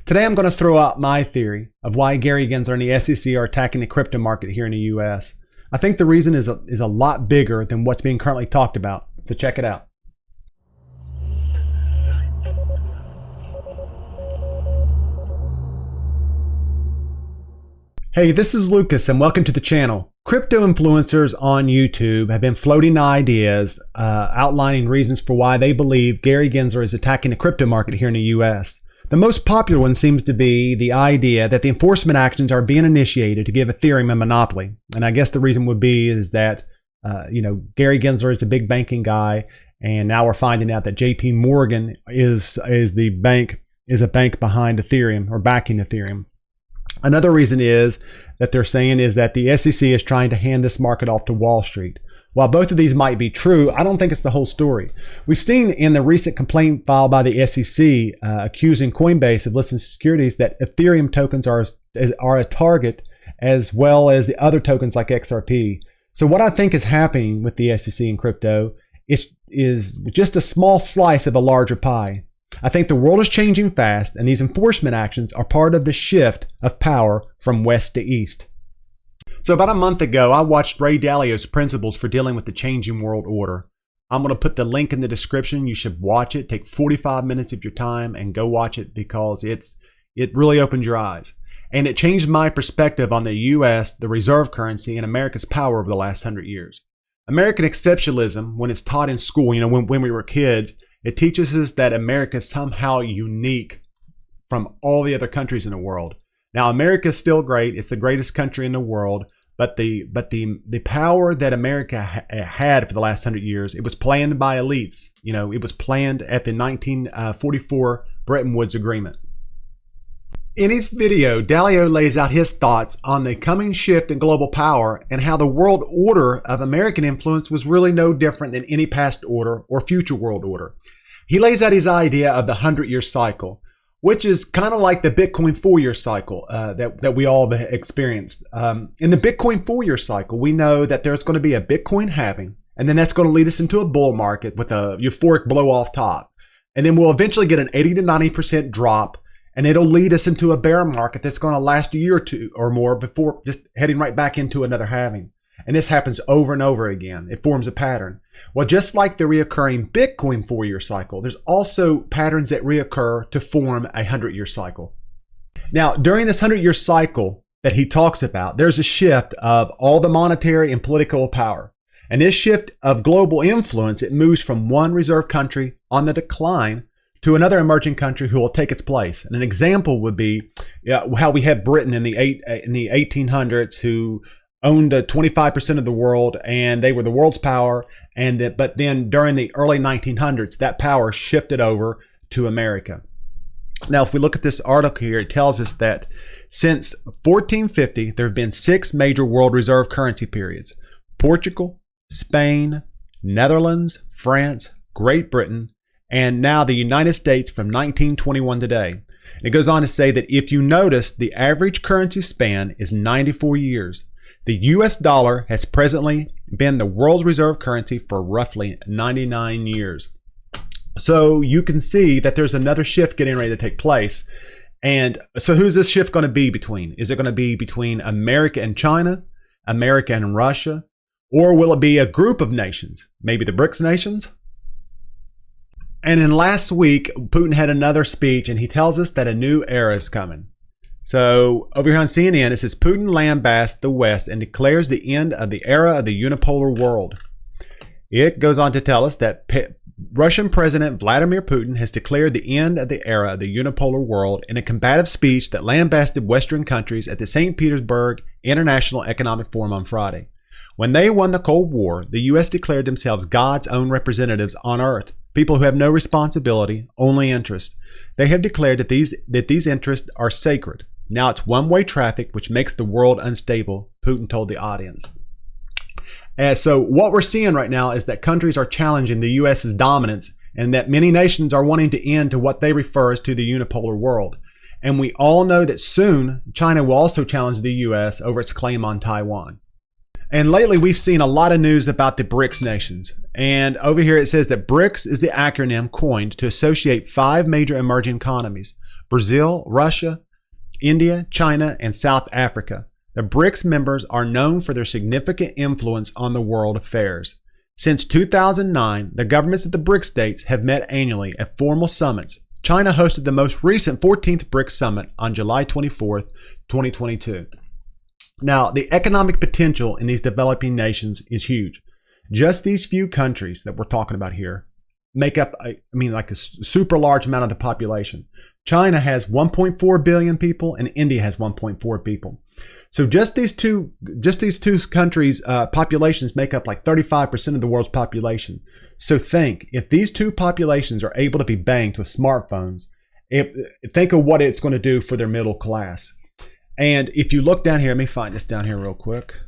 Today I'm going to throw out my theory of why Gary Gensler and the SEC are attacking the crypto market here in the US. I think the reason is a lot bigger than what's being currently talked about. So check it out. Hey, this is Lucas and welcome to the channel. Crypto influencers on YouTube have been floating ideas outlining reasons for why they believe Gary Gensler is attacking the crypto market here in the US. The most popular one seems to be the idea that the enforcement actions are being initiated to give Ethereum a monopoly. And I guess the reason would be is that, Gary Gensler is a big banking guy. And now we're finding out that JP Morgan is a bank behind Ethereum or backing Ethereum. Another reason is that they're saying is that the SEC is trying to hand this market off to Wall Street. While both of these might be true, I don't think it's the whole story. We've seen in the recent complaint filed by the SEC accusing Coinbase of listing securities that Ethereum tokens are a target as well as the other tokens like XRP. So what I think is happening with the SEC and crypto is just a small slice of a larger pie. I think the world is changing fast, and these enforcement actions are part of the shift of power from west to east. So about a month ago, I watched Ray Dalio's Principles for Dealing with the Changing World Order. I'm going to put the link in the description. You should watch it. Take 45 minutes of your time and go watch it because it really opened your eyes. And it changed my perspective on the US, the reserve currency, and America's power over the last 100 years. American exceptionalism, when it's taught in school, when we were kids, it teaches us that America is somehow unique from all the other countries in the world. Now, America is still great. It's the greatest country in the world. But the power that America had for the last 100 years, it was planned by elites. It was planned at the 1944 Bretton Woods Agreement. In his video, Dalio lays out his thoughts on the coming shift in global power and how the world order of American influence was really no different than any past order or future world order. He lays out his idea of the 100-year cycle, which is kind of like the Bitcoin 4-year cycle that we all have experienced. In the Bitcoin 4-year cycle, we know that there's going to be a Bitcoin halving, and then that's going to lead us into a bull market with a euphoric blow off top. And then we'll eventually get an 80 to 90% drop, and it'll lead us into a bear market that's going to last a year or two or more before just heading right back into another halving. And this happens over and over again. It forms a pattern. Well, just like the reoccurring Bitcoin 4-year cycle, there's also patterns that reoccur to form a 100-year cycle. Now, during this 100-year cycle that he talks about, there's a shift of all the monetary and political power. And this shift of global influence, it moves from one reserve country on the decline to another emerging country who will take its place. And an example would be how we had Britain in the 1800s who owned 25% of the world, and they were the world's power. But then during the early 1900s, that power shifted over to America. Now, if we look at this article here, it tells us that since 1450, there have been 6 major world reserve currency periods: Portugal, Spain, Netherlands, France, Great Britain, and now the United States from 1921 today. It goes on to say that if you notice, the average currency span is 94 years. The US dollar has presently been the world reserve currency for roughly 99 years. So you can see that there's another shift getting ready to take place. And so who's this shift going to be between? Is it going to be between America and China, America and Russia, or will it be a group of nations, maybe the BRICS nations? And in last week, Putin had another speech, and he tells us that a new era is coming. So over here on CNN, it says Putin lambasts the West and declares the end of the era of the unipolar world. It goes on to tell us that Russian President Vladimir Putin has declared the end of the era of the unipolar world in a combative speech that lambasted Western countries at the St. Petersburg International Economic Forum on Friday. When they won the Cold War, the U.S. declared themselves God's own representatives on Earth, people who have no responsibility, only interest. They have declared that these interests are sacred. Now it's one-way traffic, which makes the world unstable, Putin told the audience. And so what we're seeing right now is that countries are challenging the U.S.'s dominance, and that many nations are wanting to end to what they refer as to the unipolar world. And we all know that soon China will also challenge the U.S. over its claim on Taiwan. And lately we've seen a lot of news about the BRICS nations. And over here it says that BRICS is the acronym coined to associate 5 major emerging economies: Brazil, Russia, India, China, and South Africa. The BRICS members are known for their significant influence on the world affairs. Since 2009, the governments of the BRIC states have met annually at formal summits. China hosted the most recent 14th BRIC summit on July 24th, 2022. Now, the economic potential in these developing nations is huge. Just these few countries that we're talking about here make up, like a super large amount of the population. China has 1.4 billion people and India has 1.4 people. So just these two countries' populations make up like 35% of the world's population. So think, if these two populations are able to be banked with smartphones, think of what it's going to do for their middle class. And if you look down here, let me find this down here real quick.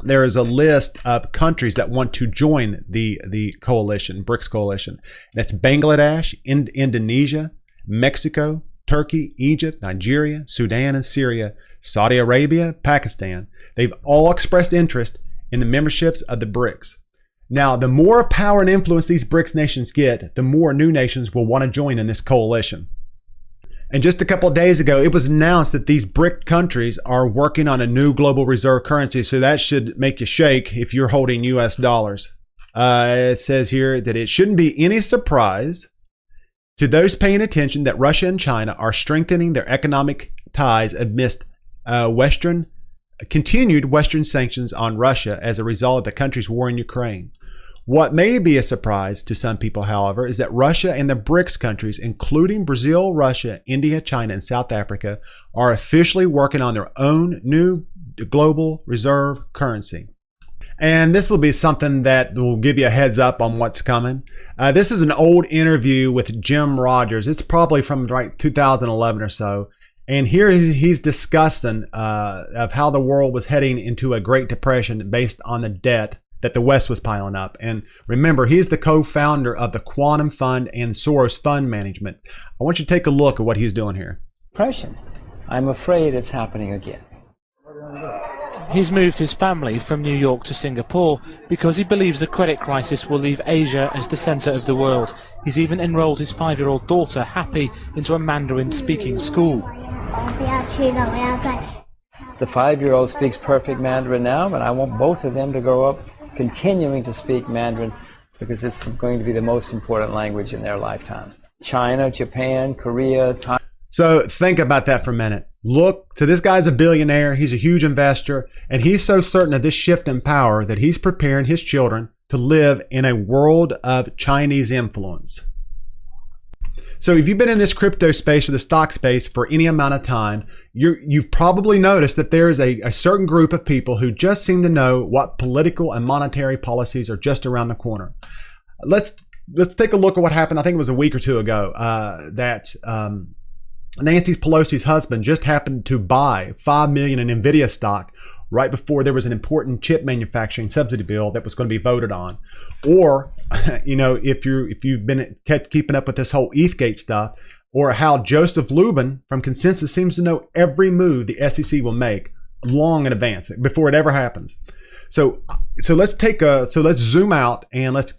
There is a list of countries that want to join the coalition, BRICS coalition. That's Bangladesh, Indonesia, Mexico, Turkey, Egypt, Nigeria, Sudan, and Syria, Saudi Arabia, Pakistan. They've all expressed interest in the memberships of the BRICS. Now, the more power and influence these BRICS nations get, the more new nations will want to join in this coalition. And just a couple of days ago, it was announced that these BRIC countries are working on a new global reserve currency. So that should make you shake if you're holding US dollars. It says here that it shouldn't be any surprise to those paying attention that Russia and China are strengthening their economic ties amidst continued Western sanctions on Russia as a result of the country's war in Ukraine. What may be a surprise to some people, however, is that Russia and the BRICS countries, including Brazil, Russia, India, China, and South Africa, are officially working on their own new global reserve currency. And this will be something that will give you a heads up on what's coming. This is an old interview with Jim Rogers. It's probably from 2011 or so. And here he's discussing of how the world was heading into a Great Depression based on the debt that the West was piling up. And remember, he's the co-founder of the Quantum Fund and Soros Fund Management. I want you to take a look at what he's doing here. Depression. I'm afraid it's happening again. He's moved his family from New York to Singapore because he believes the credit crisis will leave Asia as the center of the world. He's even enrolled his 5-year-old daughter, Happy, into a Mandarin-speaking school. The 5-year-old speaks perfect Mandarin now, but I want both of them to grow up continuing to speak Mandarin because it's going to be the most important language in their lifetime. China, Japan, Korea, Thailand. So think about that for a minute. Look, so this guy's a billionaire, he's a huge investor, and he's so certain of this shift in power that he's preparing his children to live in a world of Chinese influence. So if you've been in this crypto space or the stock space for any amount of time, you've probably noticed that there is a certain group of people who just seem to know what political and monetary policies are just around the corner. Let's take a look at what happened. I think it was a week or two ago that Nancy Pelosi's husband just happened to buy $5 million in Nvidia stock right before there was an important chip manufacturing subsidy bill that was going to be voted on. Or, if you've been keeping up with this whole ETHgate stuff, or how Joseph Lubin from Consensus seems to know every move the SEC will make long in advance before it ever happens. So let's zoom out and let's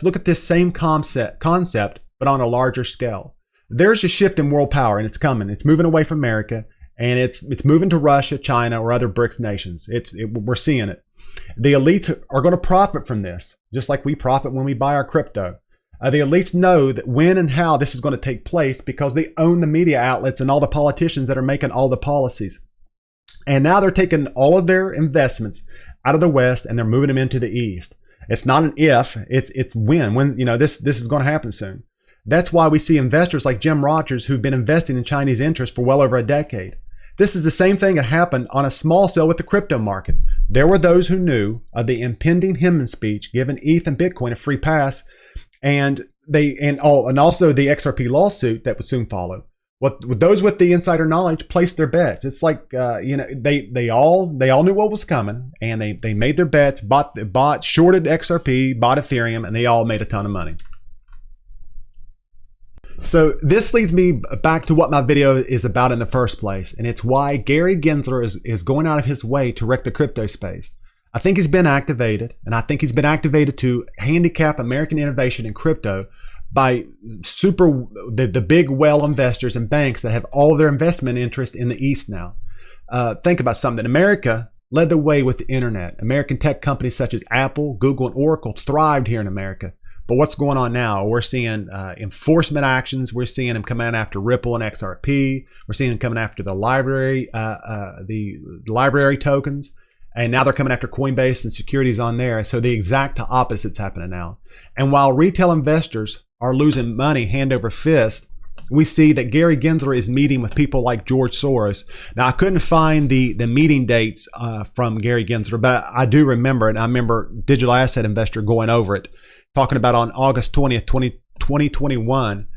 look at this same concept, but on a larger scale. There's a shift in world power, and it's coming. It's moving away from America, and it's moving to Russia, China, or other BRICS nations. We're seeing it. The elites are going to profit from this, just like we profit when we buy our crypto. The elites know that when and how this is going to take place because they own the media outlets and all the politicians that are making all the policies. And now they're taking all of their investments out of the West and they're moving them into the East. It's not an if, it's when. This is going to happen soon. That's why we see investors like Jim Rogers who've been investing in Chinese interests for well over a decade. This is the same thing that happened on a small scale with the crypto market. There were those who knew of the impending Hinman speech giving ETH and Bitcoin a free pass, and also the XRP lawsuit that would soon follow. Those with the insider knowledge placed their bets. It's like they all knew what was coming, and they made their bets, shorted XRP, bought Ethereum, and they all made a ton of money. So this leads me back to what my video is about in the first place, and it's why Gary Gensler is going out of his way to wreck the crypto space. I think he's been activated, and I think he's been activated to handicap American innovation in crypto by the big whale investors and banks that have all their investment interest in the East now. Think about something. America led the way with the internet. American tech companies such as Apple, Google, and Oracle thrived here in America. But what's going on now? We're seeing enforcement actions. We're seeing them coming after Ripple and XRP. We're seeing them coming after the library tokens. And now they're coming after Coinbase and securities on there. So the exact opposite's happening now. And while retail investors are losing money hand over fist, we see that Gary Gensler is meeting with people like George Soros. Now, I couldn't find the meeting dates from Gary Gensler, but I do remember it. I remember Digital Asset Investor going over it, talking about on August 20th, 2021,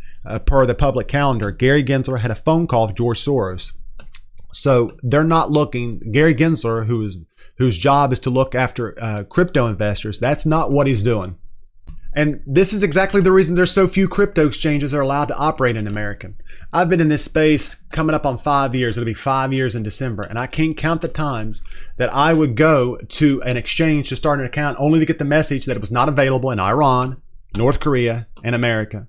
per the public calendar, Gary Gensler had a phone call with George Soros. So they're not looking, Gary Gensler, whose job is to look after crypto investors, that's not what he's doing. And this is exactly the reason there's so few crypto exchanges that are allowed to operate in America. I've been in this space coming up on 5 years. It'll be 5 years in December. And I can't count the times that I would go to an exchange to start an account only to get the message that it was not available in Iran, North Korea, and America.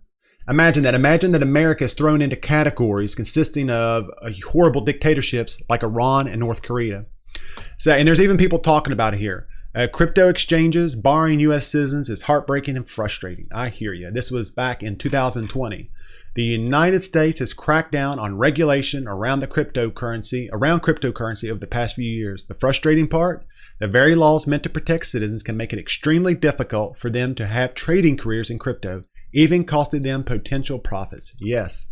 Imagine that. Imagine that America is thrown into categories consisting of horrible dictatorships like Iran and North Korea. So, and there's even people talking about it here. Crypto exchanges barring U.S. citizens is heartbreaking and frustrating. I hear you. This was back in 2020. The United States has cracked down on regulation around cryptocurrency over the past few years. The frustrating part, the very laws meant to protect citizens can make it extremely difficult for them to have trading careers in crypto, even costing them potential profits. Yes.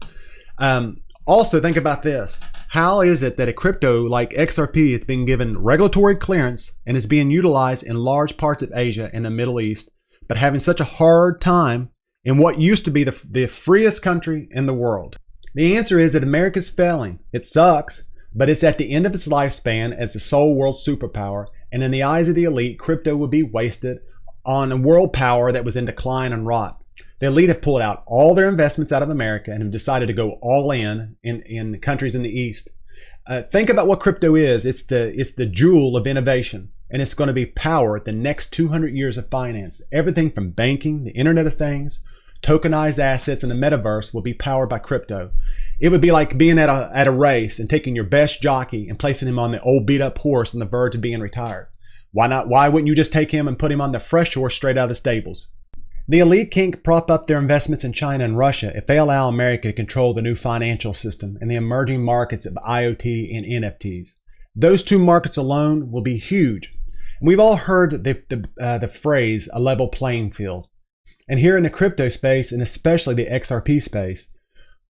Also, think about this. How is it that a crypto like XRP is being given regulatory clearance and is being utilized in large parts of Asia and the Middle East, but having such a hard time in what used to be the freest country in the world? The answer is that America's failing. It sucks, but it's at the end of its lifespan as the sole world superpower, and in the eyes of the elite, crypto would be wasted on a world power that was in decline and rot. The elite have pulled out all their investments out of America and have decided to go all in the countries in the East. Think about what crypto is. It's the jewel of innovation, and it's going to be power the next 200 years of finance. Everything from banking, the Internet of Things, tokenized assets, and the metaverse will be powered by crypto. It would be like being at a race and taking your best jockey and placing him on the old beat up horse on the verge of being retired. Why not? Why wouldn't you just take him and put him on the fresh horse straight out of the stables? The elite can't prop up their investments in China and Russia if they allow America to control the new financial system and the emerging markets of IoT and NFTs. Those two markets alone will be huge. And we've all heard the phrase, a level playing field. And here in the crypto space, and especially the XRP space,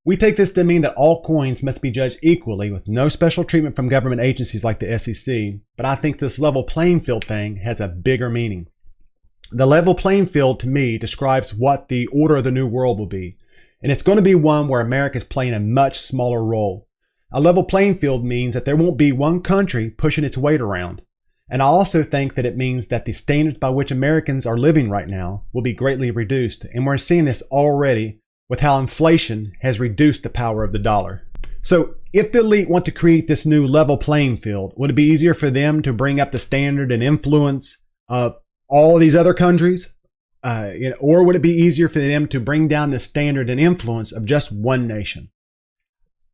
we take this to mean that all coins must be judged equally with no special treatment from government agencies like the SEC. But I think this level playing field thing has a bigger meaning. The level playing field, to me, describes what the order of the new world will be. And it's going to be one where America is playing a much smaller role. A level playing field means that there won't be one country pushing its weight around. And I also think that it means that the standards by which Americans are living right now will be greatly reduced. And we're seeing this already with how inflation has reduced the power of the dollar. So if the elite want to create this new level playing field, would it be easier for them to bring up the standard and influence of all of these other countries? Or would it be easier for them to bring down the standard and influence of just one nation?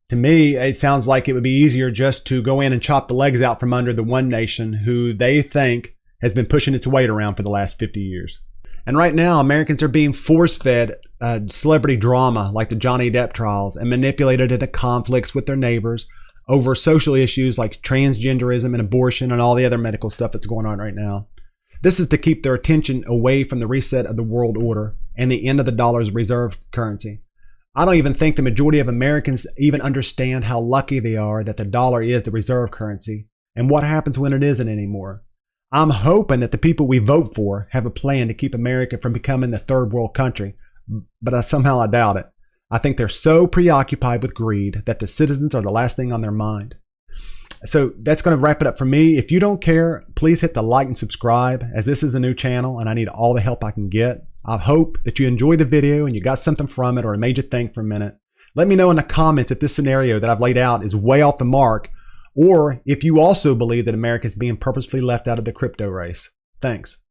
To me, it sounds like it would be easier just to go in and chop the legs out from under the one nation who they think has been pushing its weight around for the last 50 years. And right now, Americans are being force-fed celebrity drama like the Johnny Depp trials and manipulated into conflicts with their neighbors over social issues like transgenderism and abortion and all the other medical stuff that's going on right now. This is to keep their attention away from the reset of the world order and the end of the dollar's reserve currency. I don't even think the majority of Americans even understand how lucky they are that the dollar is the reserve currency and what happens when it isn't anymore. I'm hoping that the people we vote for have a plan to keep America from becoming the third world country, but somehow I doubt it. I think they're so preoccupied with greed that the citizens are the last thing on their mind. So that's going to wrap it up for me. If you don't care, please hit the like and subscribe, as this is a new channel and I need all the help I can get. I hope that you enjoyed the video and you got something from it or it made you think for a minute. Let me know in the comments if this scenario that I've laid out is way off the mark, or if you also believe that America is being purposefully left out of the crypto race. Thanks.